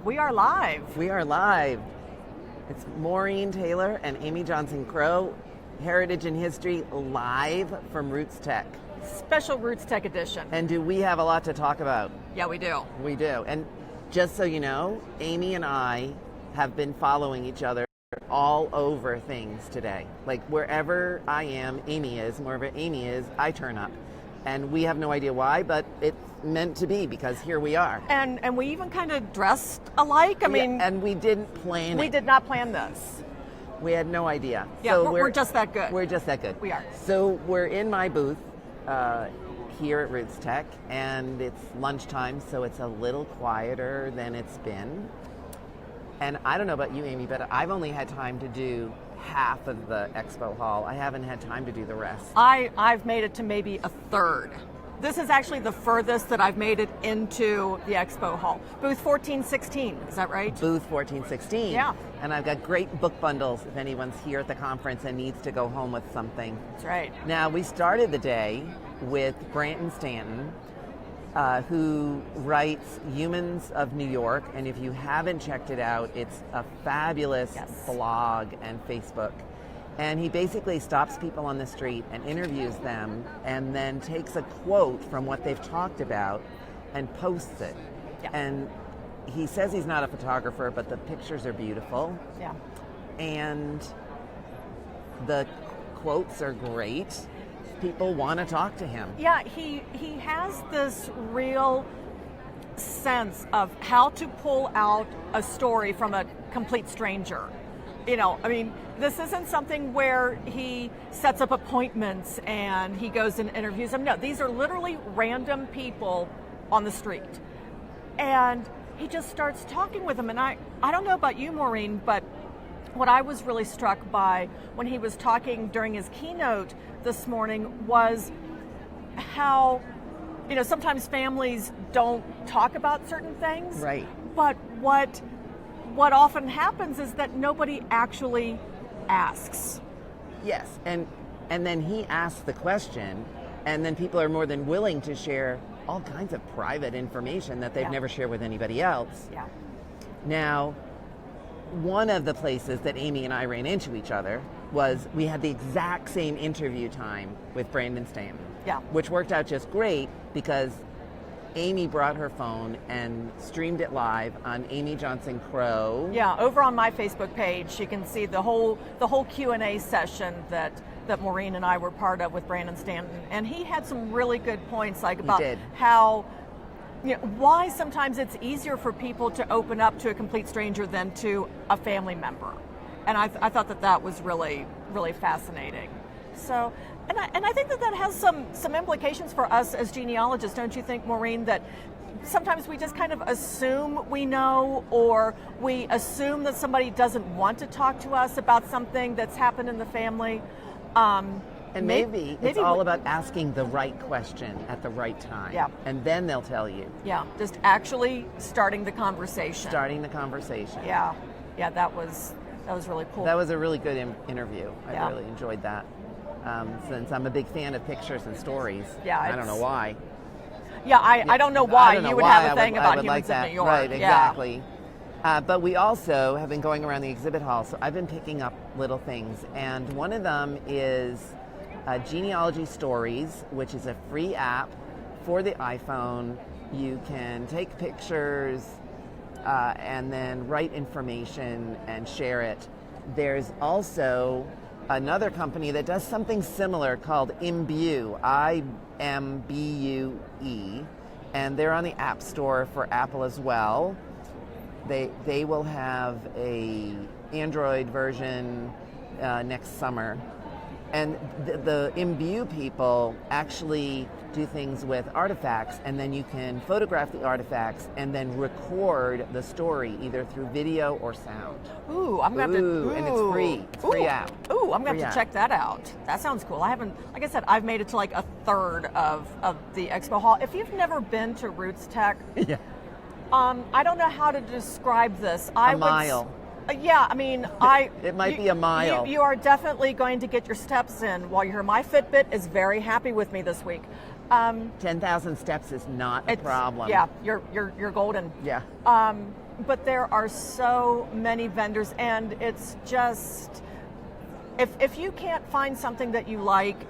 We are live. We are live. It's Maureen Taylor and Amy Johnson-Crow, Heritage and History, live from Roots Tech. Special Roots Tech edition. And do we have a lot to talk about? Yeah, we do. We do. And just so you know, Amy and I have been following each other all over things today. Like wherever I am, Amy is. Wherever Amy is, I turn up. And we have no idea why, but it's meant to be because here we are. And we even kind of dressed alike. I mean, and we didn't plan it. We did not plan this. We had no idea. Yeah, so we're just that good. We're just that good. We are. So we're in my booth here at Roots Tech, and it's lunchtime, so it's a little quieter than it's been. And I don't know about you, Amy, but I've only had time to do half of the expo hall. I haven't had time to do the rest. I've made it to maybe a third. This is actually the furthest that I've made it into the expo hall. Booth 1416, is that right? Booth 1416. Yeah. And I've got great book bundles if anyone's here at the conference and needs to go home with something. That's right. Now, we started the day with Brandon Stanton, who writes Humans of New York, and if you haven't checked it out, it's a fabulous blog and Facebook. And he basically stops people on the street and interviews them and then takes a quote from what they've talked about and posts it. Yeah. And he says he's not a photographer, but the pictures are beautiful. Yeah. And the quotes are great. People want to talk to him. Yeah, he has this real sense of how to pull out a story from a complete stranger. You know, I mean, this isn't something where he sets up appointments and he goes and interviews them. No, these are literally random people on the street. And he just starts talking with them. And I don't know about you, Maureen, but what I was really struck by when he was talking during his keynote this morning was how, you know, sometimes families don't talk about certain things. Right. But what often happens is that nobody actually asks. Yes, and then he asks the question, and then people are more than willing to share all kinds of private information that they've never shared with anybody else. Yeah. Now, one of the places that Amy and I ran into each other was we had the exact same interview time with Brandon Stanton. Yeah. Which worked out just great because Amy brought her phone and streamed it live on Amy Johnson-Crow. Yeah, over on my Facebook page, you can see the whole Q&A session that Maureen and I were part of with Brandon Stanton. And he had some really good points, like about how, you know, why sometimes it's easier for people to open up to a complete stranger than to a family member. And I thought that was really, really fascinating. So, and I think that has some implications for us as genealogists, don't you think, Maureen, that sometimes we just kind of assume we know, or we assume that somebody doesn't want to talk to us about something that's happened in the family. And maybe it's all about asking the right question at the right time. Yeah. And then they'll tell you. Yeah, just actually starting the conversation. Yeah. Yeah, that was really cool. That was a really good interview. Yeah. I really enjoyed that. Since I'm a big fan of pictures and stories. Yeah, I don't know why. Yeah, I don't know why you would have a thing about Humans like that. in New York. Right, exactly. But we also have been going around the exhibit hall, so I've been picking up little things. And one of them is Genealogy Stories, which is a free app for the iPhone. You can take pictures and then write information and share it. There's also another company that does something similar called Imbue, I-M-B-U-E, and they're on the App Store for Apple as well. They will have a Android version next summer. And the Imbue people actually do things with artifacts, and then you can photograph the artifacts and then record the story either through video or sound. Ooh, I'm going to have to. And it's free. It's free app. Ooh, I'm going to have to check that out. That sounds cool. I haven't, like I said, I've made it to like a third of the expo hall. If you've never been to Roots Tech, I don't know how to describe this. A mile. Yeah, I mean, it might be a mile. You are definitely going to get your steps in while you're here. My Fitbit is very happy with me this week. 10,000 steps is not a problem. Yeah, you're golden. Yeah. But there are so many vendors, and it's just if you can't find something that you like,